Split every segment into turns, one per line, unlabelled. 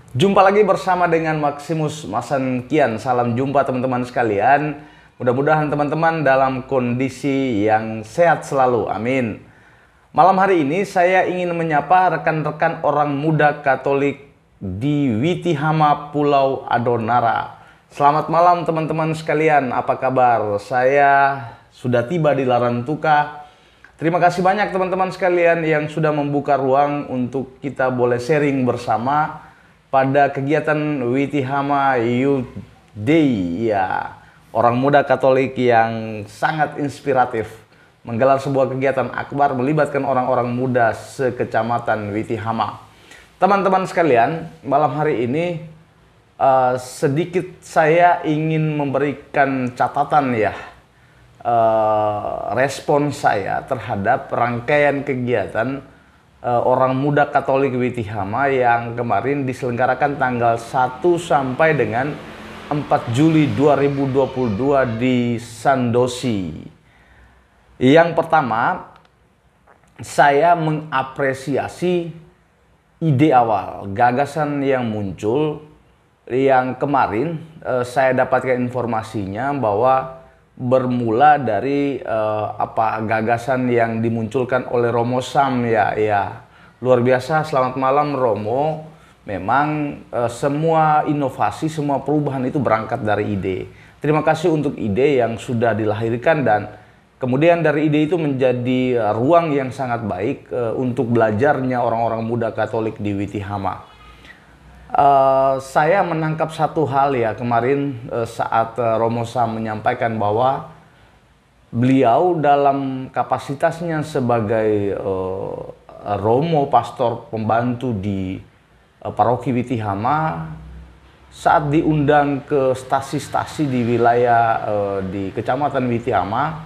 Jumpa lagi bersama dengan Maximus Masankian. Salam jumpa teman-teman sekalian. Mudah-mudahan teman-teman dalam kondisi yang sehat selalu. Amin. Malam hari ini saya ingin menyapa rekan-rekan orang muda Katolik di Witihama, Pulau Adonara. Selamat malam teman-teman sekalian. Apa kabar? Saya sudah tiba di Larantuka. Terima kasih banyak teman-teman sekalian yang sudah membuka ruang untuk kita boleh sharing bersama pada kegiatan Witihama Youth Day, ya, orang muda Katolik yang sangat inspiratif menggelar sebuah kegiatan akbar melibatkan orang-orang muda sekecamatan Witihama. Teman-teman sekalian, malam hari ini sedikit saya ingin memberikan catatan ya, respon saya terhadap rangkaian kegiatan orang muda Katolik Witihama yang kemarin diselenggarakan tanggal 1 sampai dengan 4 Juli 2022 di Sandosi. Yang pertama, saya mengapresiasi ide awal, gagasan yang muncul yang kemarin saya dapatkan informasinya bahwa bermula dari gagasan yang dimunculkan oleh Romo Sam ya luar biasa. Selamat malam Romo. Memang semua inovasi, semua perubahan itu berangkat dari ide. Terima kasih untuk ide yang sudah dilahirkan dan kemudian dari ide itu menjadi ruang yang sangat baik untuk belajarnya orang-orang muda Katolik di Witihama. Saya menangkap satu hal ya kemarin saat Romo Sam menyampaikan bahwa beliau dalam kapasitasnya sebagai Romo pastor pembantu di paroki Witihama, saat diundang ke stasi-stasi di wilayah di kecamatan Witihama,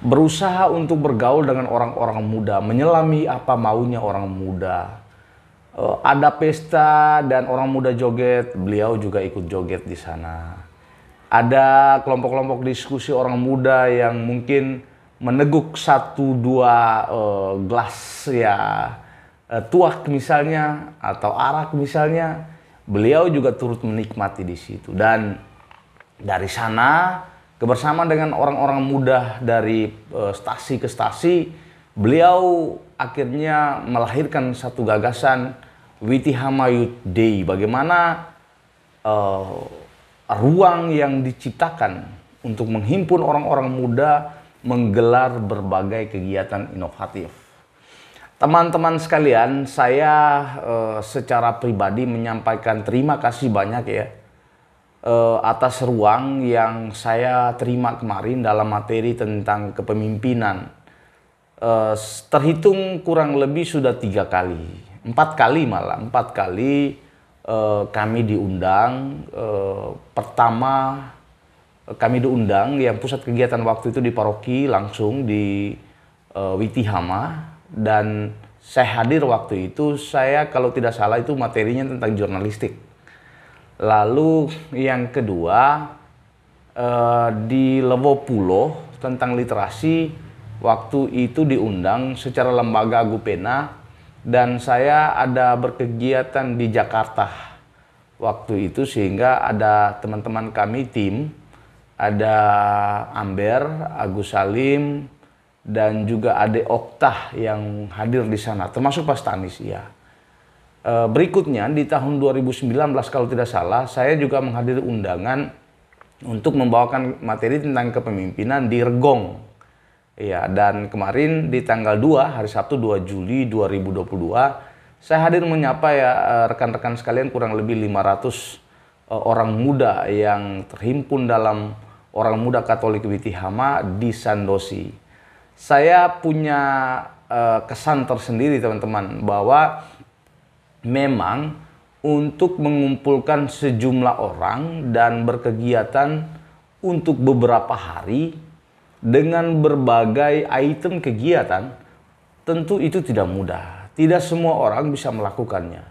berusaha untuk bergaul dengan orang-orang muda, menyelami apa maunya orang muda. Ada pesta dan orang muda joget, beliau juga ikut joget di sana. Ada kelompok-kelompok diskusi orang muda yang mungkin meneguk 1-2 gelas ya, tuak misalnya atau arak misalnya, beliau juga turut menikmati di situ. Dan dari sana kebersamaan dengan orang-orang muda dari stasi ke stasi, beliau akhirnya melahirkan satu gagasan Witihama Youth Day. Bagaimana ruang yang diciptakan untuk menghimpun orang-orang muda menggelar berbagai kegiatan inovatif. Teman-teman sekalian, saya secara pribadi menyampaikan terima kasih banyak ya atas ruang yang saya terima kemarin dalam materi tentang kepemimpinan. Terhitung kurang lebih sudah 3 kali, 4 kali malah, 4 kali kami diundang. Pertama kami diundang yang pusat kegiatan waktu itu di paroki langsung di Witihama, dan saya hadir waktu itu. Saya kalau tidak salah itu materinya tentang jurnalistik. Lalu yang kedua di Lewopulo tentang literasi, waktu itu diundang secara lembaga Agupena dan saya ada berkegiatan di Jakarta waktu itu, sehingga ada teman-teman kami tim, ada Amber, Agus Salim, dan juga Ade Oktah yang hadir di sana, termasuk Pak Stanis ya. Berikutnya di tahun 2019 kalau tidak salah, saya juga menghadiri undangan untuk membawakan materi tentang kepemimpinan di Regong. Ya, dan kemarin di tanggal 2, hari Sabtu 2 Juli 2022, saya hadir menyapa ya rekan-rekan sekalian, kurang lebih 500 orang muda yang terhimpun dalam orang muda Katolik Witihama di Sandosi. Saya punya kesan tersendiri teman-teman, bahwa memang untuk mengumpulkan sejumlah orang dan berkegiatan untuk beberapa hari dengan berbagai item kegiatan, tentu itu tidak mudah. Tidak semua orang bisa melakukannya.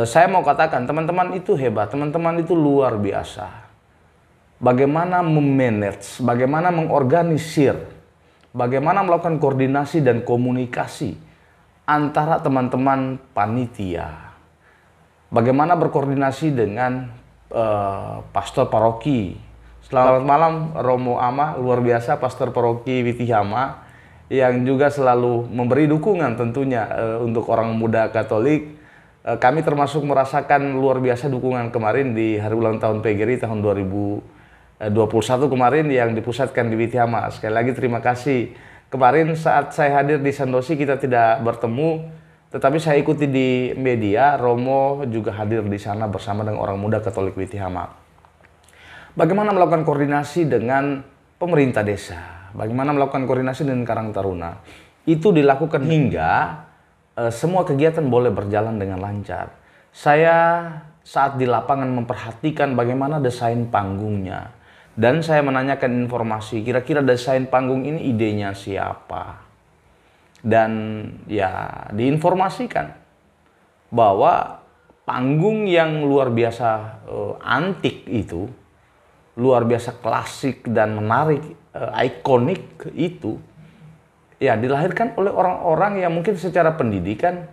Saya mau katakan teman-teman itu hebat, teman-teman itu luar biasa. Bagaimana memanage, bagaimana mengorganisir, bagaimana melakukan koordinasi dan komunikasi antara teman-teman panitia. bagaimana berkoordinasi dengan pastor paroki. Selamat malam Romo Ama, luar biasa pastor paroki Witihama yang juga selalu memberi dukungan tentunya untuk orang muda Katolik. Kami termasuk merasakan luar biasa dukungan kemarin di hari ulang tahun PGRI tahun 2021 kemarin yang dipusatkan di Witihama. Sekali lagi terima kasih. Kemarin saat saya hadir di Sandosi kita tidak bertemu, tetapi saya ikuti di media. Romo juga hadir di sana bersama dengan orang muda Katolik Witihama. Bagaimana melakukan koordinasi dengan pemerintah desa? Bagaimana melakukan koordinasi dengan Karang Taruna? Itu dilakukan hingga semua kegiatan boleh berjalan dengan lancar. Saya saat di lapangan memperhatikan bagaimana desain panggungnya. Dan saya menanyakan informasi, kira-kira desain panggung ini idenya siapa? Dan ya diinformasikan bahwa panggung yang luar biasa antik itu, luar biasa klasik dan menarik, ikonik itu, ya dilahirkan oleh orang-orang yang mungkin secara pendidikan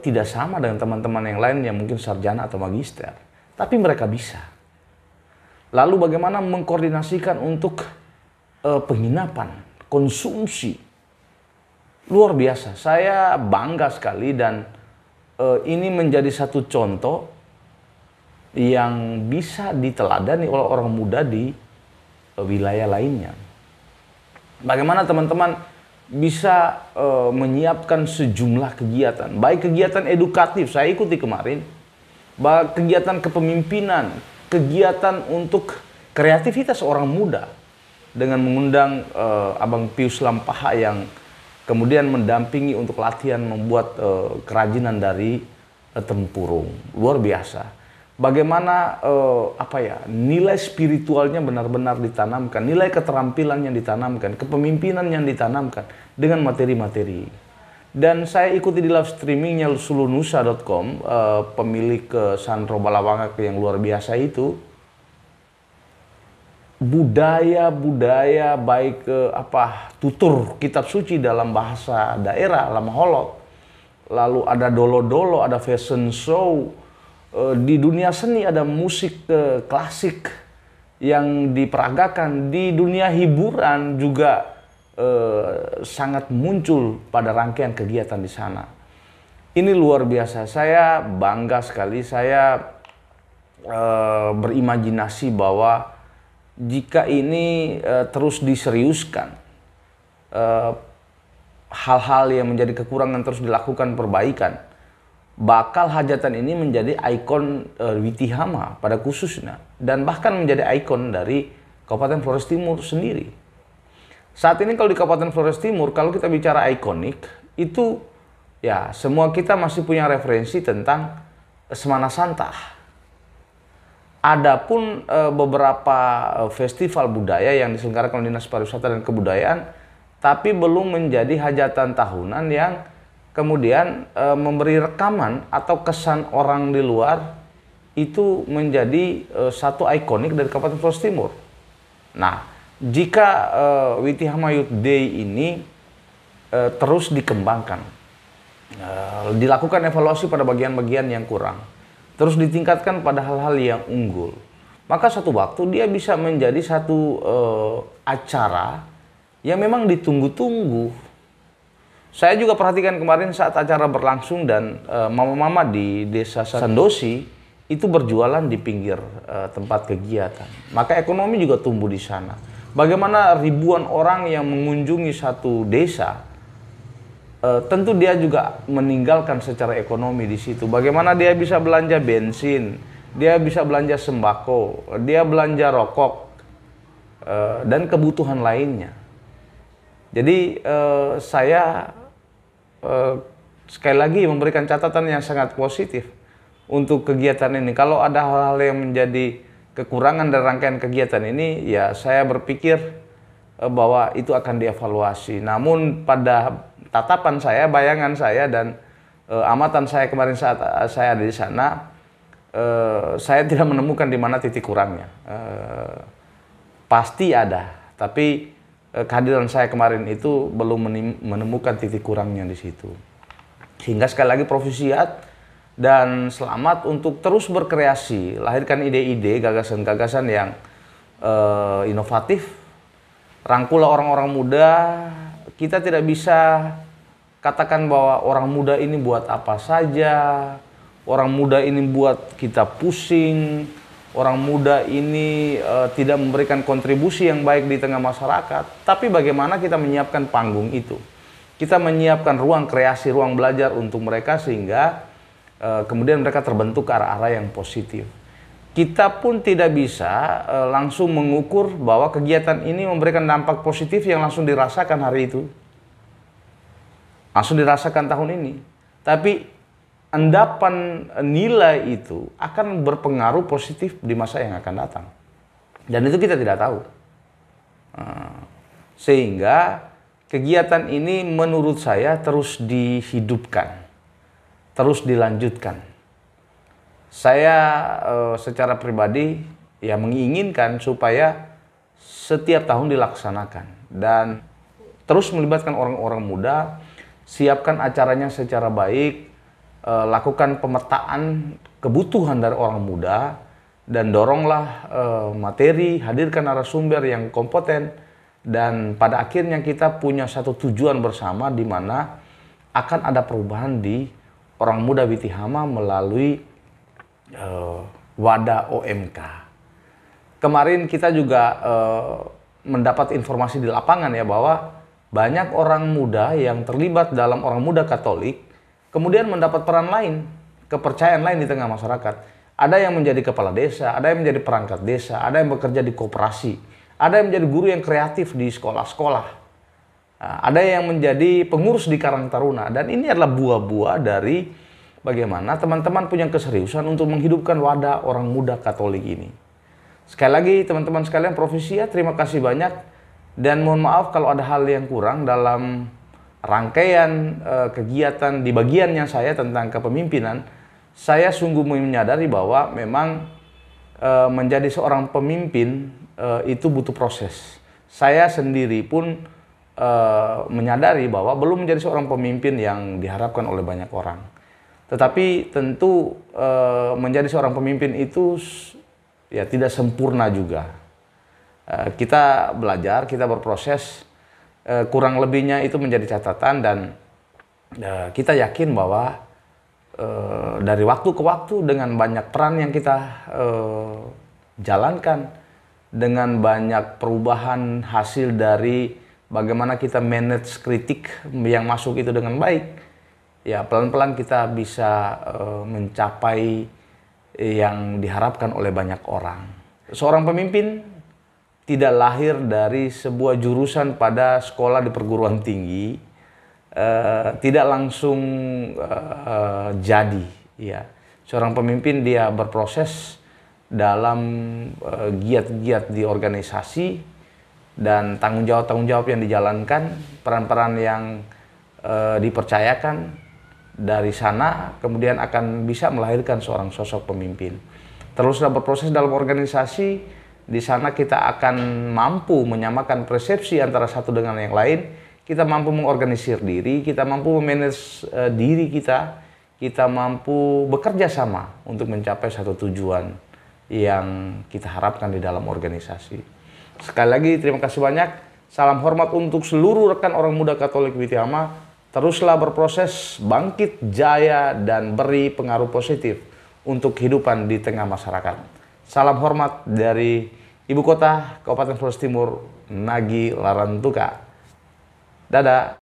tidak sama dengan teman-teman yang lain yang mungkin sarjana atau magister. Tapi mereka bisa. Lalu bagaimana mengkoordinasikan untuk penginapan, konsumsi. Luar biasa, saya bangga sekali dan ini menjadi satu contoh yang bisa diteladani oleh orang muda di wilayah lainnya. Bagaimana teman-teman bisa menyiapkan sejumlah kegiatan, baik kegiatan edukatif, saya ikuti kemarin, kegiatan kepemimpinan, kegiatan untuk kreativitas orang muda, dengan mengundang Abang Pius Lampaha yang kemudian mendampingi untuk latihan membuat kerajinan dari tempurung. Luar biasa. Bagaimana nilai spiritualnya benar-benar ditanamkan, nilai keterampilan yang ditanamkan, kepemimpinan yang ditanamkan dengan materi-materi. Dan saya ikuti di live streamingnya sulunusa.com, pemilik Sandro Balawangak yang luar biasa itu. Budaya-budaya baik tutur kitab suci dalam bahasa daerah, Lamaholot. Lalu ada dolo-dolo, ada fashion show. Di dunia seni ada musik klasik yang diperagakan. Di dunia hiburan juga sangat muncul pada rangkaian kegiatan di sana. Ini luar biasa. Saya bangga sekali. Saya berimajinasi bahwa jika ini terus diseriuskan, hal-hal yang menjadi kekurangan terus dilakukan perbaikan, bakal hajatan ini menjadi ikon Witihama pada khususnya, dan bahkan menjadi ikon dari Kabupaten Flores Timur sendiri. Saat ini kalau di Kabupaten Flores Timur, kalau kita bicara ikonik, itu ya semua kita masih punya referensi tentang Semana Santa. Adapun beberapa festival budaya yang diselenggarakan oleh Dinas Pariwisata dan Kebudayaan, tapi belum menjadi hajatan tahunan yang kemudian memberi rekaman atau kesan orang di luar itu menjadi satu ikonik dari Kabupaten Flores Timur. Nah, jika Witihama Youth Day ini terus dikembangkan, dilakukan evaluasi pada bagian-bagian yang kurang, terus ditingkatkan pada hal-hal yang unggul, maka suatu waktu dia bisa menjadi satu acara yang memang ditunggu-tunggu. Saya juga perhatikan kemarin saat acara berlangsung dan mama-mama di desa Sandosi itu berjualan di pinggir tempat kegiatan. Maka ekonomi juga tumbuh di sana. Bagaimana ribuan orang yang mengunjungi satu desa, tentu dia juga meninggalkan secara ekonomi di situ. Bagaimana dia bisa belanja bensin, dia bisa belanja sembako, dia belanja rokok, dan kebutuhan lainnya. Jadi saya sekali lagi memberikan catatan yang sangat positif untuk kegiatan ini. Kalau ada hal-hal yang menjadi kekurangan dari rangkaian kegiatan ini, ya saya berpikir bahwa itu akan dievaluasi. Namun pada tatapan saya, bayangan saya, dan amatan saya kemarin saat saya ada di sana, saya tidak menemukan di mana titik kurangnya. Pasti ada, tapi kehadiran saya kemarin itu belum menemukan titik kurangnya di situ. Sehingga sekali lagi Prof. Siat dan selamat untuk terus berkreasi, lahirkan ide-ide, gagasan-gagasan yang inovatif. Rangkullah orang-orang muda. Kita tidak bisa katakan bahwa orang muda ini buat apa saja, orang muda ini buat kita pusing, orang muda ini tidak memberikan kontribusi yang baik di tengah masyarakat. Tapi bagaimana kita menyiapkan panggung itu? Kita menyiapkan ruang kreasi, ruang belajar untuk mereka sehingga kemudian mereka terbentuk ke arah-arah yang positif. Kita pun tidak bisa langsung mengukur bahwa kegiatan ini memberikan dampak positif yang langsung dirasakan hari itu. Langsung dirasakan tahun ini. Tapi endapan nilai itu akan berpengaruh positif di masa yang akan datang. Dan itu kita tidak tahu. Sehingga kegiatan ini menurut saya terus dihidupkan, terus dilanjutkan. Saya secara pribadi ya menginginkan supaya setiap tahun dilaksanakan dan terus melibatkan orang-orang muda, siapkan acaranya secara baik, lakukan pemetaan kebutuhan dari orang muda dan doronglah materi, hadirkan narasumber yang kompeten dan pada akhirnya kita punya satu tujuan bersama di mana akan ada perubahan di orang muda Witihama melalui wadah OMK. Kemarin kita juga mendapat informasi di lapangan ya bahwa banyak orang muda yang terlibat dalam orang muda Katolik kemudian mendapat peran lain, kepercayaan lain di tengah masyarakat. Ada yang menjadi kepala desa, ada yang menjadi perangkat desa, ada yang bekerja di koperasi, ada yang menjadi guru yang kreatif di sekolah-sekolah, ada yang menjadi pengurus di Karang Taruna. Dan ini adalah buah-buah dari bagaimana teman-teman punya keseriusan untuk menghidupkan wadah orang muda Katolik ini. Sekali lagi teman-teman sekalian, Profesia terima kasih banyak dan mohon maaf kalau ada hal yang kurang dalam rangkaian kegiatan di bagiannya saya tentang kepemimpinan. Saya sungguh menyadari bahwa memang menjadi seorang pemimpin itu butuh proses. Saya sendiri pun menyadari bahwa belum menjadi seorang pemimpin yang diharapkan oleh banyak orang. Tetapi tentu menjadi seorang pemimpin itu ya tidak sempurna juga. Kita belajar, kita berproses, kurang lebihnya itu menjadi catatan dan kita yakin bahwa dari waktu ke waktu dengan banyak peran yang kita jalankan, dengan banyak perubahan hasil dari bagaimana kita manage kritik yang masuk itu dengan baik, ya pelan-pelan kita bisa mencapai yang diharapkan oleh banyak orang. Seorang pemimpin tidak lahir dari sebuah jurusan pada sekolah di perguruan tinggi, tidak langsung jadi. Ya, seorang pemimpin dia berproses dalam giat-giat di organisasi dan tanggung jawab yang dijalankan, peran-peran yang dipercayakan. Dari sana kemudian akan bisa melahirkan seorang sosok pemimpin. Teruslah berproses dalam organisasi, di sana kita akan mampu menyamakan persepsi antara satu dengan yang lain, kita mampu mengorganisir diri, kita mampu memanage diri kita mampu bekerja sama untuk mencapai satu tujuan yang kita harapkan di dalam organisasi. Sekali lagi terima kasih banyak, salam hormat untuk seluruh rekan orang muda Katolik Witihama. Teruslah berproses, bangkit, jaya, dan beri pengaruh positif untuk kehidupan di tengah masyarakat. Salam hormat dari Ibu Kota Kabupaten Flores Timur, Nagi Larantuka. Dadah.